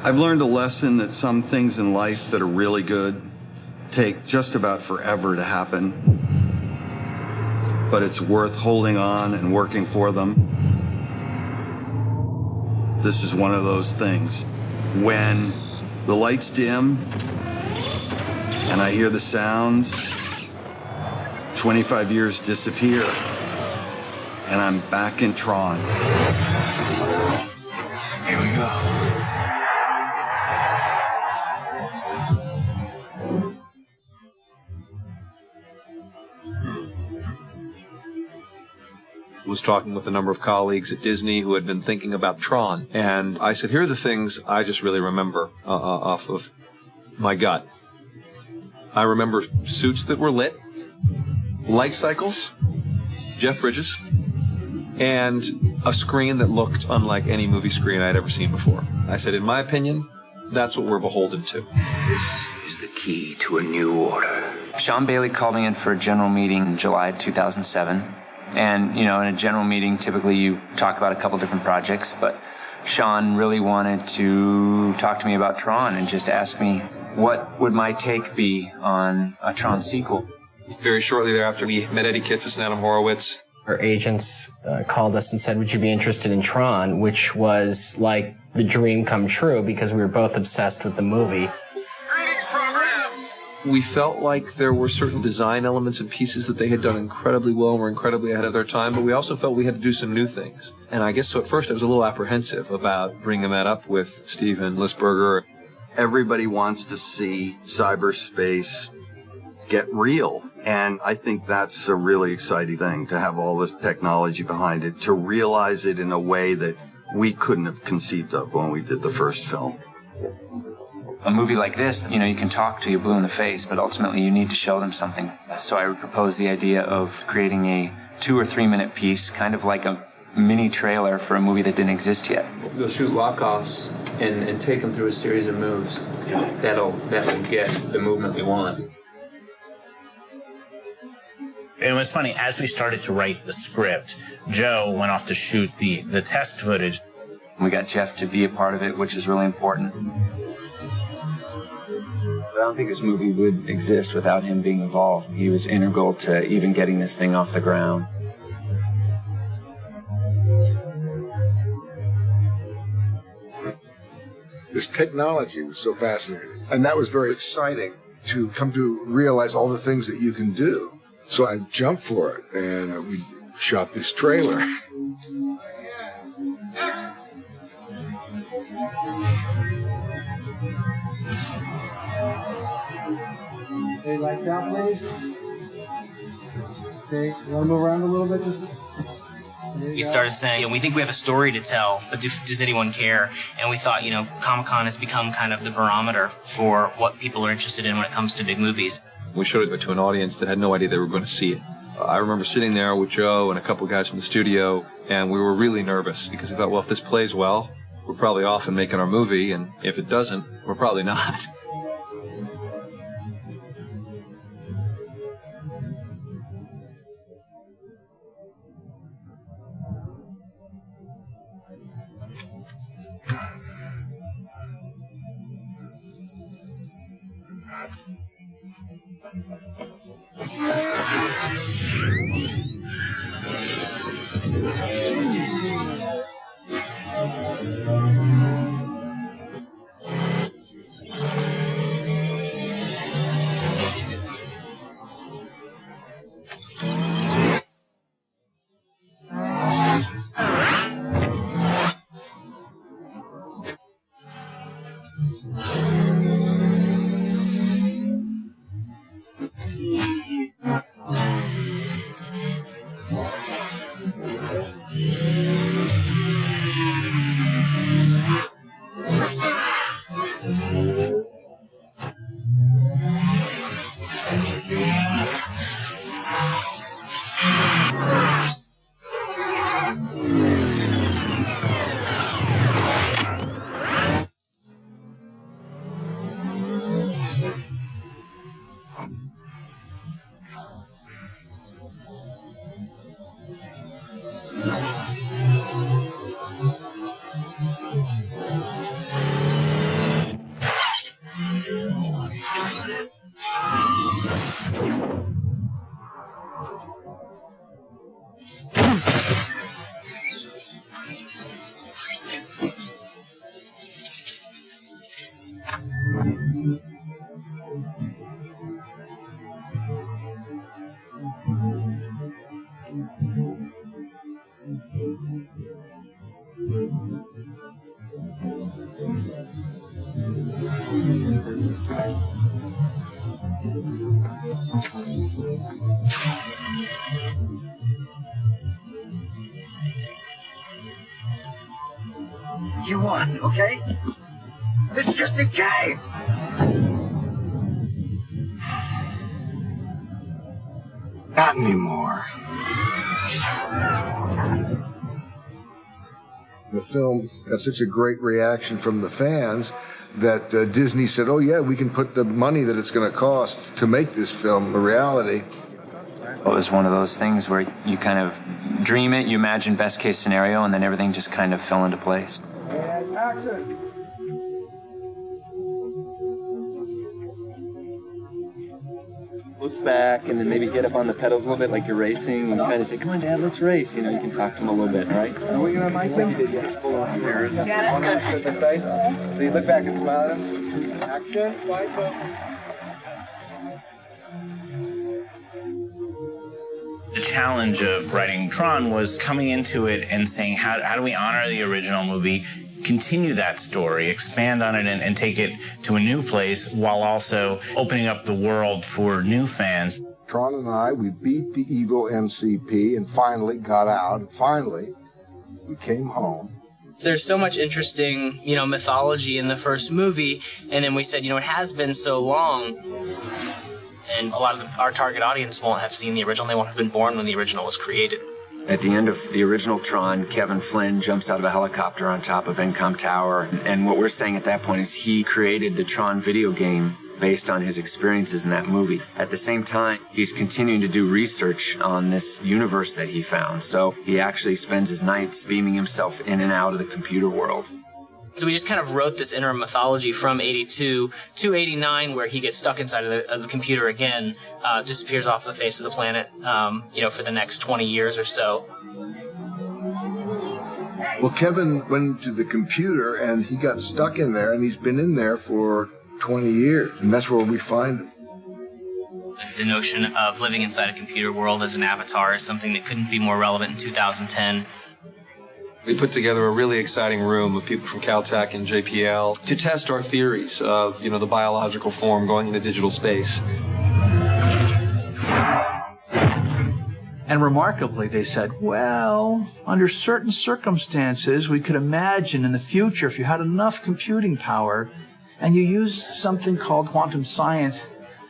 I've learned a lesson that some things in life that are really good take just about forever to happen, but it's worth holding on and working for them. This is one of those things. When the lights dim and I hear the sounds, 25 years disappear and I'm back in Tron. Here we go. Was talking with a number of colleagues at Disney who had been thinking about Tron, and I said, here are the things I just really remember off of my gut. I remember suits that were lit, life cycles, Jeff Bridges, and a screen that looked unlike any movie screen I'd ever seen before. I said, in my opinion, that's what we're beholden to. This is the key to a new order. Sean Bailey called me in for a general meeting in July 2007. And, in a general meeting, typically you talk about a couple different projects, but Sean really wanted to talk to me about Tron and just ask me what would my take be on a Tron sequel. Very shortly thereafter, we met Eddie Kitsis and Adam Horowitz. Our agents called us and said, would you be interested in Tron, which was like the dream come true because we were both obsessed with the movie. We felt like there were certain design elements and pieces that they had done incredibly well and were incredibly ahead of their time, but we also felt we had to do some new things. And I guess so at first I was a little apprehensive about bringing that up with Steven Lisberger. Everybody wants to see cyberspace get real, and I think that's a really exciting thing, to have all this technology behind it, to realize it in a way that we couldn't have conceived of when we did the first film. A movie like this, you can talk to you blue in the face, but ultimately you need to show them something. So I proposed the idea of creating a 2 or 3 minute piece, kind of like a mini trailer for a movie that didn't exist yet. We'll shoot walk-offs and take them through a series of moves that'll get the movement we want. It was funny, as we started to write the script, Joe went off to shoot the test footage. We got Jeff to be a part of it, which is really important. I don't think this movie would exist without him being involved. He was integral to even getting this thing off the ground. This technology was so fascinating, and that was very exciting to come to realize all the things that you can do. So I jumped for it, and we shot this trailer. Okay, lights out, please. Okay, you want to move around a little bit? We started saying, we think we have a story to tell, but does anyone care? And we thought, Comic-Con has become kind of the barometer for what people are interested in when it comes to big movies. We showed it to an audience that had no idea they were going to see it. I remember sitting there with Joe and a couple guys from the studio, and we were really nervous because we thought, well, if this plays well, we're probably off and making our movie, and if it doesn't, we're probably not. You won, okay? This is just a game! Not anymore. The film got such a great reaction from the fans that Disney said, oh yeah, we can put the money that it's going to cost to make this film a reality. It was one of those things where you kind of dream it, you imagine best case scenario, and then everything just kind of fell into place. And action. Look back and then maybe get up on the pedals a little bit like you're racing and kind of say, come on, Dad, let's race. You know, you can talk to him a little bit, all right? Are we going to mic him? Yeah, that's good. So you look back and smile at him. Action. Wide The challenge of writing Tron was coming into it and saying, how do we honor the original movie, continue that story, expand on it, and take it to a new place while also opening up the world for new fans. Tron and I, we beat the evil MCP and finally got out. And finally, we came home. There's so much interesting, mythology in the first movie, and then we said, it has been so long. And a lot of our target audience won't have seen the original. They won't have been born when the original was created. At the end of the original Tron, Kevin Flynn jumps out of a helicopter on top of Encom Tower. And what we're saying at that point is he created the Tron video game based on his experiences in that movie. At the same time, he's continuing to do research on this universe that he found. So he actually spends his nights beaming himself in and out of the computer world. So we just kind of wrote this interim mythology from 82 to 89, where he gets stuck inside of the computer again, disappears off the face of the planet, for the next 20 years or so. Well, Kevin went to the computer and he got stuck in there, and he's been in there for 20 years, and that's where we find him. The notion of living inside a computer world as an avatar is something that couldn't be more relevant in 2010. We put together a really exciting room of people from Caltech and JPL to test our theories of, the biological form going into digital space. And remarkably, they said, well, under certain circumstances, we could imagine in the future, if you had enough computing power and you used something called quantum science,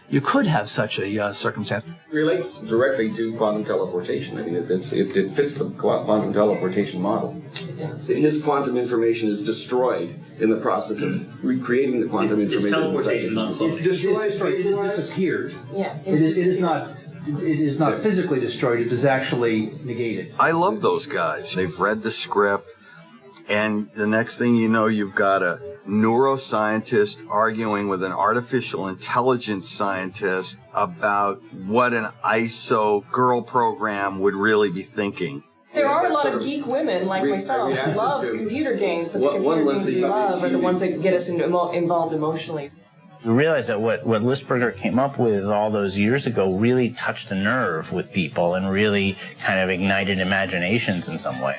you could have such a circumstance. It relates directly to quantum teleportation. I mean, it fits the quantum teleportation model. His quantum information is destroyed in the process of recreating the quantum information. Teleportation. It's destroyed. It disappeared. Yeah. It is not physically destroyed. It is actually negated. I love those guys. They've read the script, and the next thing you know, you've got a neuroscientist arguing with an artificial intelligence scientist about what an ISO girl program would really be thinking. There are a lot of geek women like myself who love computer games, but the computer games we love are the ones that get us involved emotionally. We realized that what Lisberger came up with all those years ago really touched a nerve with people and really kind of ignited imaginations in some way.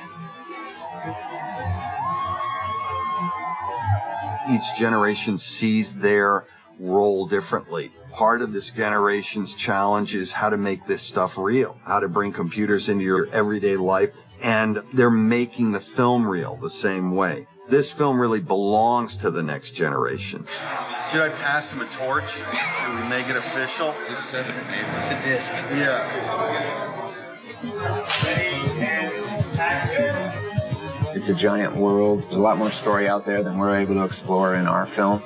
Each generation sees their role differently. Part of this generation's challenge is how to make this stuff real, how to bring computers into your everyday life, and they're making the film real the same way. This film really belongs to the next generation. Should I pass him a torch? Should we make it official? Just send it the disc. Yeah. It's a giant world. There's a lot more story out there than we're able to explore in our film.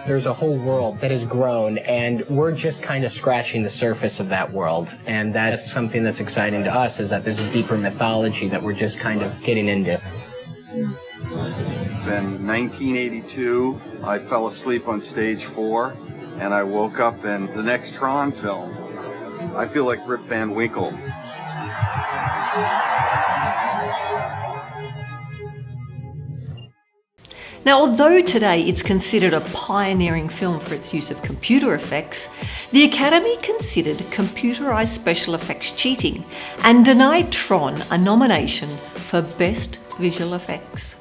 There's a whole world that has grown, and we're just kind of scratching the surface of that world. And that's something that's exciting to us, is that there's a deeper mythology that we're just kind of getting into. In 1982, I fell asleep on stage 4, and I woke up in the next Tron film. I feel like Rip Van Winkle. Now, although today it's considered a pioneering film for its use of computer effects, the Academy considered computerised special effects cheating and denied Tron a nomination for Best Visual Effects.